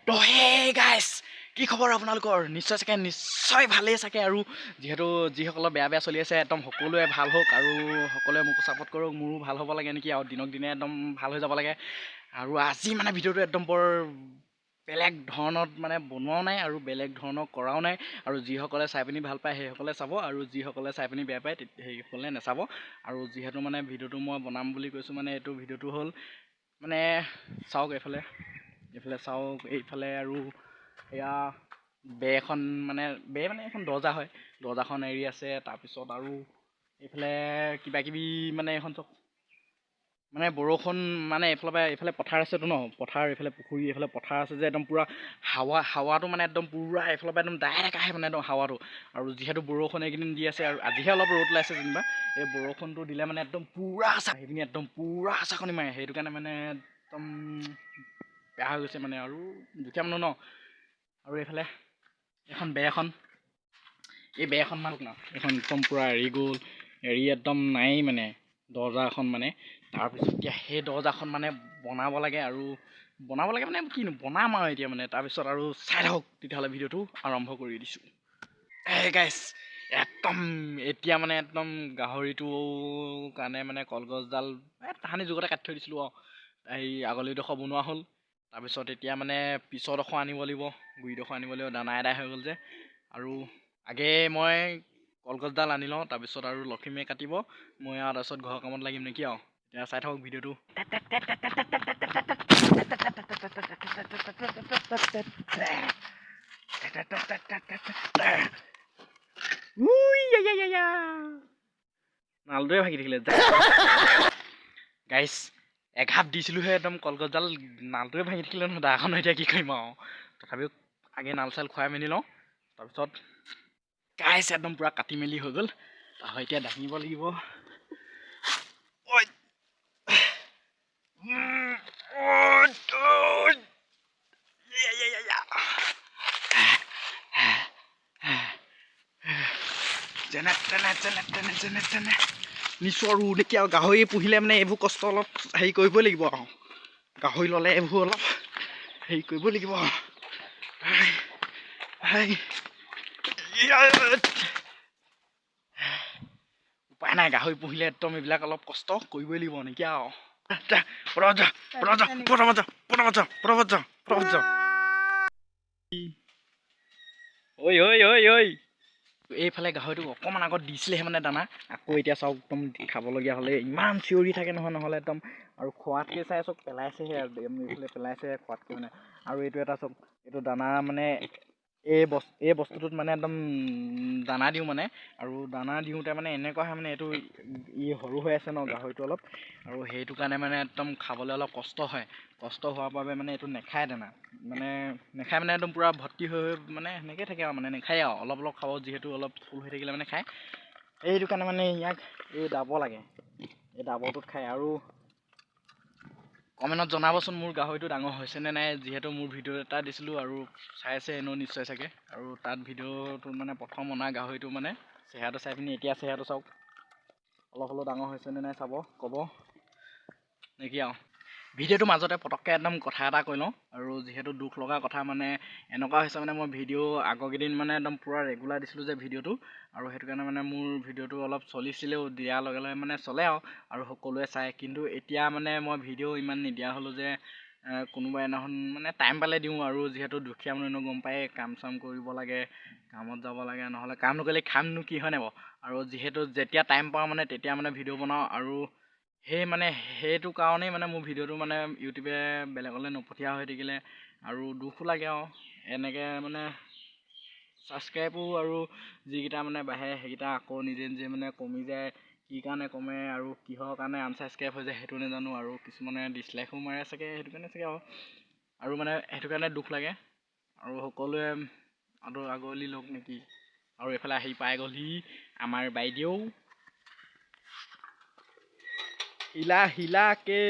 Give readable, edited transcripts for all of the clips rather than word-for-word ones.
তো হে গাইছ কি খবৰ আপোনালোকৰ নিশ্চয় ভালেই চাগে আৰু যিহেতু যিসকলৰ বেয়া চলি আছে একদম সকলোৱে ভাল হওক আৰু সকলোৱে মোক ছাপোৰ্ট কৰক মোৰো ভাল হ'ব লাগে নেকি আৰু দিনক দিনে একদম ভাল হৈ যাব লাগে আৰু আজি মানে ভিডিঅ'টো একদম বৰ বেলেগ ধৰণত মানে বনোৱাও নাই আৰু বেলেগ ধৰণৰ কৰাও নাই আৰু যিসকলে চাই পিনি ভাল পায় সেইসকলে চাব আৰু যিসকলে চাই পিনি বেয়া পায় সেইসকলে নাচাব আৰু যিহেতু মানে ভিডিঅ'টো মই বনাম বুলি কৈছোঁ মানে এইটো ভিডিঅ'টো হ'ল মানে চাওক এইফালে চাওক এইফালে আৰু এয়া এখন মানে এখন দৰ্জা হয় দৰ্জাখন এৰি আছে তাৰপিছত আৰু এইফালে কিবা কিবি মানে এখন চব মানে বৰষুণ মানে এইফালে পথাৰ আছেতো ন পথাৰ এইফালে পুখুৰী এইফালে পথাৰ আছে যে একদম পূৰা হাৱাটো মানে একদম পূৰা এইফালৰ পৰা একদম ডাইৰেক্ট আহে মানে একদম হাৱাটো আৰু যিহেতু বৰষুণ এইকেইদিন দি আছে আৰু আজিহে অলপ ৰ'দ ওলাইছে যেনিবা এই বৰষুণটো দিলে মানে একদম পূৰা সেইখিনি একদম পূৰা চাকনি মাৰে সেইটো কাৰণে মানে একদম বেয়া হৈ গৈছে মানে আৰু দুখীয়া মানুহ ন আৰু এইফালে এখন এই বেখন মানক ন এখন একদম পূৰা এৰি গ'ল এৰি একদম নাই মানে দৰ্জা এখন মানে তাৰপিছত এতিয়া সেই দৰ্জাখন মানে বনাব লাগে মানে কিনো বনাম আৰু এতিয়া মানে তাৰপিছত আৰু চাই থাকক তেতিয়াহ'লে ভিডিঅ'টো আৰম্ভ কৰি দিছোঁ গাইছ একদম এতিয়া মানে একদম গাহৰিটো কাৰণে মানে কলগছডাল তাহানি যুগতে কাটি থৈ দিছিলোঁ আৰু এই আগলিডোখৰ বনোৱা হ'ল তাৰপিছত এতিয়া মানে পিছৰডোখৰ আনিব লাগিব গুৰিডোখৰ আনিব লাগিব দানা এদাই হৈ গ'ল যে আৰু আগে মই কলগছডাল আনি লওঁ তাৰপিছত আৰু লখিমীয়ে কাটিব মই আৰু তাৰপিছত ঘৰৰ কামত লাগিম নেকি আৰু এতিয়া চাই থাকক ভিডিঅ'টো নালটোৱে ভাগি থাকিলে গাইছ এঘাপ দিছিলোঁহে একদম কলগছডাল নালটোৱে ভাঙি থাকিলে নহয় দাখন এতিয়া কি কৰিম আৰু তথাপিও আগে নাল চাল খুৱাই মেলি লওঁ তাৰপিছত গাইছ একদম পূৰা কাটি মেলি হৈ গ'ল এতিয়া দাঙিব লাগিব যেনে নিচৰো নেকি আৰু গাহৰি পুহিলে মানে এইবোৰ কষ্ট অলপ হেৰি কৰিবই লাগিব আৰু গাহৰি ল'লে এইবোৰ অলপ হেৰি কৰিবই লাগিব উপায় নাই গাহৰি পুহিলে একদম এইবিলাক অলপ কষ্ট কৰিবই লাগিব নেকি আৰু এইফালে গাহৰিটো অকণমান আগত দিছিলেহে মানে দানা আকৌ এতিয়া চাওক একদম খাবলগীয়া হ'লে ইমান চিঞৰি থাকে নহ'লে একদম আৰু খোৱাতকৈ চাই চাওক পেলাইছেহে আৰু এইফালে পেলাইছে খোৱাতকৈ মানে আৰু এইটো এটা চাওক এইটো দানা মানে এই বস্তুটোত মানে একদম দানা দিওঁ মানে আৰু দানা দিওঁতে মানে এনেকুৱা হয় মানে এইটো সৰু হৈ আছে ন গাহৰিটো অলপ আৰু সেইটো কাৰণে মানে একদম খাবলৈ অলপ কষ্ট হোৱাৰ বাবে মানে এইটো নেখায় দানা মানে নেখায় মানে একদম পূৰা ভৰ্তি হৈ মানে সেনেকৈ থাকে আৰু মানে নেখায় আৰু অলপ খাব যিহেতু অলপ ফুল হৈ থাকিলে মানে খায় এইটো কাৰণে মানে ইয়াক এই দাব লাগে এই দাবৰটোত খায় আৰু কমেণ্টত জনাবচোন মোৰ গাহৰিটো ডাঙৰ হৈছেনে নাই যিহেতু মোৰ ভিডিঅ' এটা দিছিলোঁ আৰু চাইছে এনেও নিশ্চয় চাগে আৰু তাত ভিডিঅ'টোত মানে প্ৰথম অনা গাহৰিটো মানে চেহেৰাটো চাই পিনি এতিয়া চেহেৰাটো চাওক অলপ হ'লেও ডাঙৰ হৈছেনে নাই চাব ক'ব নেকি আৰু ভিডিঅ'টোৰ মাজতে পটককৈ একদম কথা এটা কৈ লওঁ আৰু যিহেতু দুখ লগা কথা মানে এনেকুৱা হৈছে মানে মই ভিডিঅ' আগৰ কেইদিন মানে একদম পূৰা ৰেগুলাৰ দিছিলোঁ যে ভিডিঅ'টো আৰু সেইটো কাৰণে মানে মোৰ ভিডিঅ'টো অলপ চলিছিলেও দিয়াৰ লগে লগে মানে চলে আৰু সকলোৱে চায় কিন্তু এতিয়া মানে মই ভিডিঅ' ইমান নিদিয়া হ'লোঁ যে কোনোবা এদিনাখন মানে টাইম পালে দিওঁ আৰু যিহেতু দুখীয়া মানুহ গম পায় কাম চাম কৰিব লাগে কামত যাব লাগে নহ'লে কাম নকৰিলে খামনো কি হয় নাই বাৰু আৰু যিহেতু যেতিয়া টাইম পাওঁ মানে তেতিয়া মানে ভিডিঅ' বনাওঁ আৰু সেইটো কাৰণেই মানে মোৰ ভিডিঅ'টো মানে ইউটিউবে বেলেগলৈ নপঠীয়া হৈ থাকিলে আৰু দুখো লাগে আৰু এনেকৈ মানে ছাবস্ক্ৰাইবো আৰু যিকেইটা মানে বাঢ়ে সেইকেইটা আকৌ নিজে মানে কমি যায় কি কাৰণে কমে আৰু কিহৰ কাৰণে আনছাবস্ক্ৰাইব হৈ যায় সেইটো নাজানো আৰু কিছুমানে ডিছলাইকো মাৰে চাগে সেইটো কাৰণে চাগে আৰু মানে সেইটো কাৰণে দুখ লাগে আৰু সকলোৱে আগলি লওক নেকি আৰু এইফালে আহি পাই গ'লহি আমাৰ বাইদেউ হিলাকে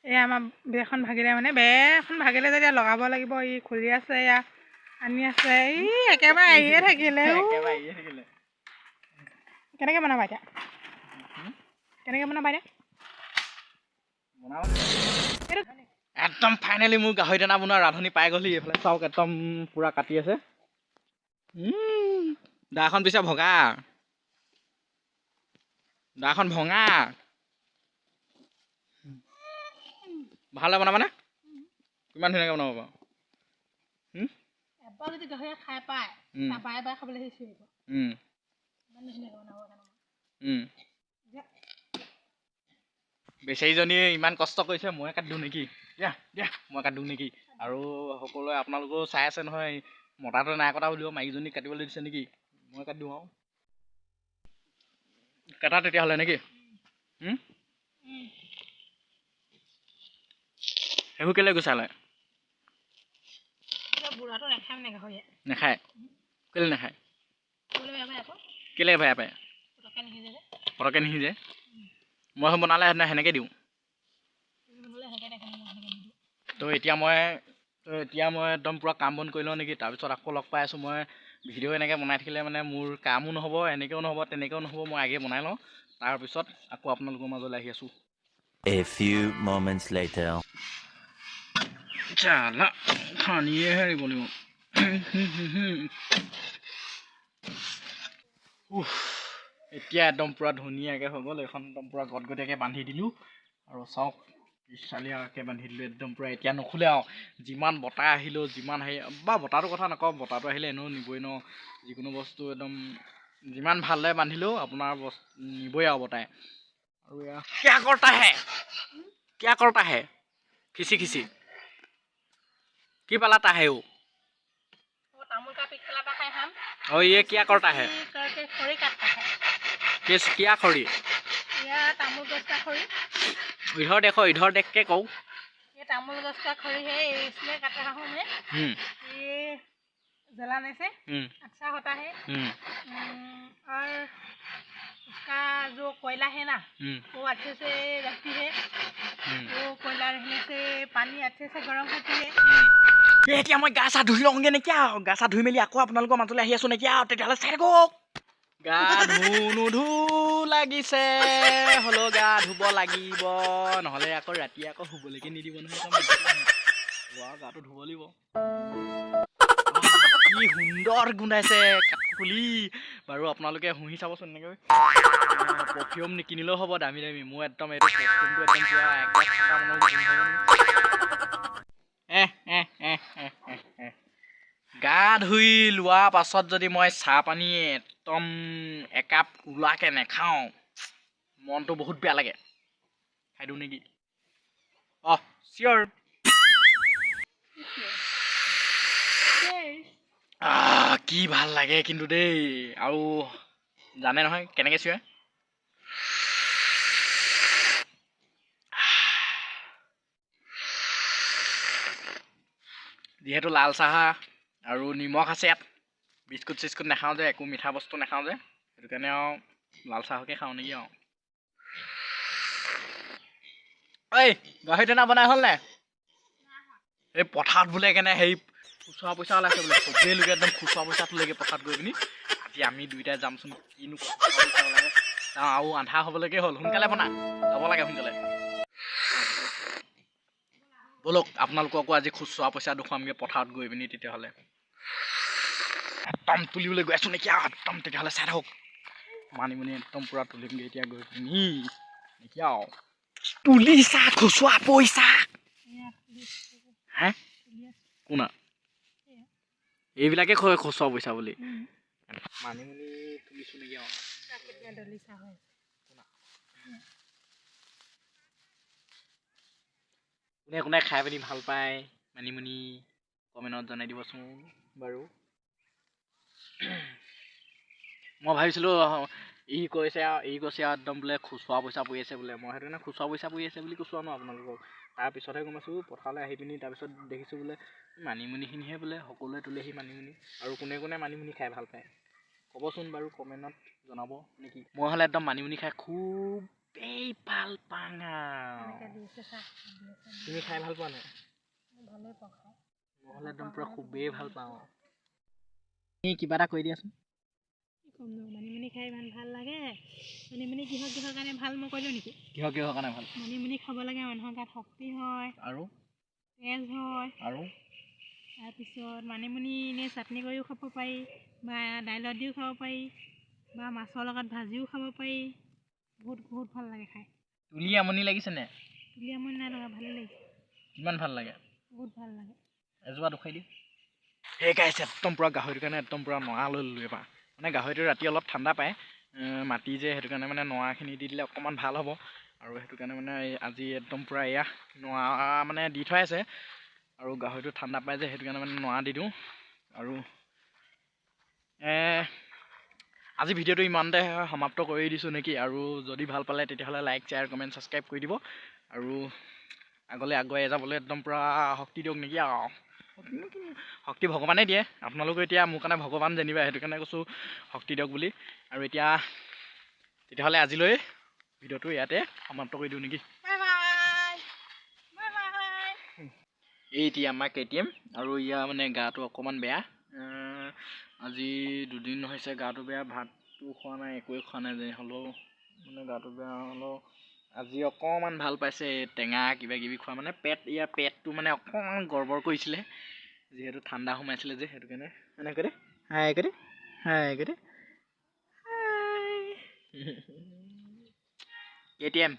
এয়া আমাৰ বেখন ভাগিলে মানে বেখন ভাগিলে যেতিয়া লগাব লাগিব ই খুলি আছে এয়া আনি আছে ই একেবাৰে আহিয়ে থাকিলে কেনেকৈ বনাবা এতিয়া একদম ফাইনেলি মোৰ গাহৰি দানা বনোৱা ৰান্ধনি পাই গ'লি এইফালে চাওক একদম পুৰা কাটি আছে দাখন পিছে ভগা দাখন ভঙা ভালে বনাবানে কিমান ধুনীয়াকৈ বনাব বাৰু এবাৰ যদি গাহৰি খাই পায় বাৰে বাৰে খাবলৈ শিকিব বেচাৰীজনী ইমান কষ্ট কৰিছে মই কাটি দিওঁ নেকি দিয়া দিয়া মই কাটি দিওঁ নেকি আৰু সকলোৱে আপোনালোকেও চাই আছে নহয় মতাটো নাই কটা বুলিব মাইকীজনী কাটিবলৈ দিছে নেকি মই কাটি দিওঁ আৰু কাটা তেতিয়াহ'লে নেকি সেইবোৰ কেলৈ গুচালে বুঢ়াটো নাখায় মানে গাহৰিয়ে নাখায় কেলৈ নাখায় কেলৈ বেয়া পায় পটককৈ নিসিজে মই বনালে সেনেকৈ দিওঁ তো এতিয়া মই একদম পূৰা কাম বন কৰি লওঁ নেকি তাৰপিছত আকৌ লগ পাই আছোঁ মই ভিডিঅ' এনেকৈ বনাই থাকিলে মানে মোৰ কামো নহ'ব এনেকৈও নহ'ব তেনেকৈও নহ'ব মই আগে বনাই লওঁ তাৰপিছত আকৌ আপোনালোকৰ মাজলৈ আহি আছোঁ A few moments later. Chả খানিয়ে হাৰিব লাগিব এতিয়া একদম পূৰা ধুনীয়াকৈ হৈ গ'ল এইখন একদম পূৰা গটগটীয়াকৈ বান্ধি দিলোঁ আৰু চাওক চালিয়াকৈ বান্ধি দিলোঁ একদম পূৰা এতিয়া নুখোলে আৰু যিমান বতাহ আহিলেও যিমান হেৰি বা বতাহটোৰ কথা নকওঁ বতাহটো আহিলে এনেও নিবই ন যিকোনো বস্তু একদম যিমান ভালদৰে বান্ধিলেও আপোনাৰ বস্তু নিবই আৰু বতাহে আৰু এয়া क्या करता है खिसी खिसी की पलाता है वो तामुल का पिकला का खाए हम और ये क्या करता है करके खड़ी काटता है किस क्या खड़ी यह तामुल गछ का खड़ी इधर देखो इधर देख के कहूँ ये तामुल गछ का खड़ी है इसमें काट रहा हूँ मैं ये जलाने से अच्छा होता है और उसका जो कोयला है ना वो अच्छे से रहती है वो कोयला रहने से पानी अच्छे से गर्म होती है এতিয়া মই গা চা ধুই লওঁগে নেকি আৰু গা চা ধুই মেলি আকৌ আপোনালোকৰ মাজলৈ আহি আছোঁ নেকি আৰু তেতিয়াহ'লে চাই থাকক গা নুধু লাগিছে হ'লেও গা ধুব লাগিব নহ'লে আকৌ ৰাতি আকৌ শুবলৈকে নিদিব নহয় গাটো ধুব লাগিব কি সুন্দৰ গোন্ধাইছে কাঠকুলি বাৰু আপোনালোকে শুহি চাবচোন এনেকৈ পাৰফিউম নিকিনিলেও হ'ব দামী দামী মোৰ একদম এইটো পাৰফিউমটো একদম গা ধুই লোৱা পাছত যদি মই চাহ পানী একদম একাপ কোলাকৈ নেখাওঁ মনটো বহুত বেয়া লাগে খাই দিওঁ নেকি অহ চিয়'ৰ কি ভাল লাগে কিন্তু দেই আৰু জানে নহয় কেনেকৈ চিঞৰে যিহেতু লাল চাহ আৰু নিমখ আছে ইয়াত বিস্কুট চিস্কুট নাখাওঁ যে একো মিঠা বস্তু নাখাওঁ যে সেইটো কাৰণে আৰু লাল চাহকে খাওঁ নেকি আৰু ঐ গাহৰি দানা বনাই হ'ল নাই এই পথাৰত বোলে কেনে হেৰি খুচুৰা পইচা ওলাইছে বোলে চবেই লোকে একদম খুচুৰা পইচা তোলেগৈ পথাৰত গৈ পিনি আজি আমি দুইটাই যামচোন কিনো খুচুৰা পইচা ওলাগে আৰু আন্ধাৰ হ'বলৈকে হ'ল সোনকালে বনা যাব লাগে সোনকালে ব'লক আপোনালোককো আজি খুচুৰা পইচা দেখুৱামগৈ পথাৰত গৈ পিনি তেতিয়াহ'লে একদম তুলিবলৈ গৈ আছোঁ নেকি একদম তেতিয়াহ'লে চাই থাকক মানিমুনি একদম পূৰা তুলিমগৈ এতিয়া গৈ পিনি নেকি আৰু তুলিছা খুচুৰা পইচা হে কোনা এইবিলাকে কয় খুচুৰা পইচা বুলি মানিমুনি তুলিছোঁ নেকি আৰু কোনে কোনে খাই পিনি ভাল পায় মানিমুনি কমেণ্টত জনাই দিবচোন বাৰু মই ভাবিছিলোঁ ই কৈছে আৰু একদম বোলে খুচুৰা পইচা পৰি আছে বোলে মই সেইটো কাৰণে খুচুৰা পইচা পৰি আছে বুলি কৈছোঁ আৰু আপোনালোকক তাৰপিছতহে গম পাইছোঁ পথাৰলৈ আহি পিনি তাৰপিছত দেখিছোঁ বোলে মানিমুনিখিনিহে বোলে সকলোৱে তোলেহি মানিমুনি আৰু কোনে কোনে মানিমুনি খাই ভাল পায় ক'বচোন বাৰু কমেণ্টত জনাব নেকি মই হ'লে একদম মানিমুনি খাই খুবেই ভাল পাওঁ তুমি খাই ভাল পোৱা নাই মই হ'লে একদম পূৰা খুবেই ভাল পাওঁ কিবা এটা কৰি দিয়াচোন ক'ম ন মানিমুনি খাই ইমান ভাল লাগে মানিমুনি কিহৰ কাৰণে ভাল মই কৈলোঁ নেকি কিহৰ কাৰণে ভাল মানিমুনি খাব লাগে মানুহৰ গাত শক্তি হয় আৰু তেজ হয় আৰু তাৰপিছত মানিমুনি এনেই চাটনি কৰিও খাব পাৰি বা দাইলত দিও খাব পাৰি বা মাছৰ লগত ভাজিও খাব পাৰি বহুত ভাল লাগে খাই তুলি আমনি লাগিছেনে তুলি আমনি নাই লগা ভালেই লাগিছে কিমান ভাল লাগে বহুত ভাল লাগে এজোপা দুখাই দিওঁ সেই গাইছে একদম পূৰা গাহৰিটোৰ কাৰণে একদম পূৰা নৰা লৈ ল'লোঁ এবাৰ মানে গাহৰিটো ৰাতি অলপ ঠাণ্ডা পায় মাটি যে সেইটো কাৰণে মানে নৰাখিনি দি দিলে অকণমান ভাল হ'ব আৰু সেইটো কাৰণে মানে আজি একদম পূৰা এয়া নৰা মানে দি থোৱাই আছে আৰু গাহৰিটো ঠাণ্ডা পায় যে সেইটো কাৰণে মানে নৰা দি দিওঁ আৰু আজি ভিডিঅ'টো ইমানতে সমাপ্ত কৰি দিছোঁ নেকি আৰু যদি ভাল পালে তেতিয়াহ'লে লাইক শ্বেয়াৰ কমেণ্ট ছাবস্ক্ৰাইব কৰি দিব আৰু আগলৈ আগুৱাই যাবলৈ একদম পূৰা শক্তি দিয়ক নেকি আৰু শক্তি ভগৱানে দিয়ে আপোনালোকে এতিয়া মোৰ কাৰণে ভগৱান জানিবা সেইটো কাৰণে কৈছোঁ শক্তি দিয়ক বুলি আৰু এতিয়া তেতিয়াহ'লে আজিলৈ ভিডিঅ'টো ইয়াতে সমাপ্ত কৰি দিওঁ নেকি এই এতিয়া আমাৰ KTM আৰু ইয়াৰ মানে গাটো অকণমান বেয়া আজি 2 দিন হৈছে গাটো বেয়া ভাতটো খোৱা নাই একোৱে খোৱা নাই যে হ'লেও মানে গাটো বেয়া হ'লেও আজি অকণমান ভাল পাইছে টেঙা কিবাকিবি খোৱা মানে পেটটো মানে অকণমান গৰ্বৰ কৰিছিলে যিহেতু ঠাণ্ডা সোমাইছিলে যে সেইটো কাৰণে এনেকৈ দে হাই কৰি KTM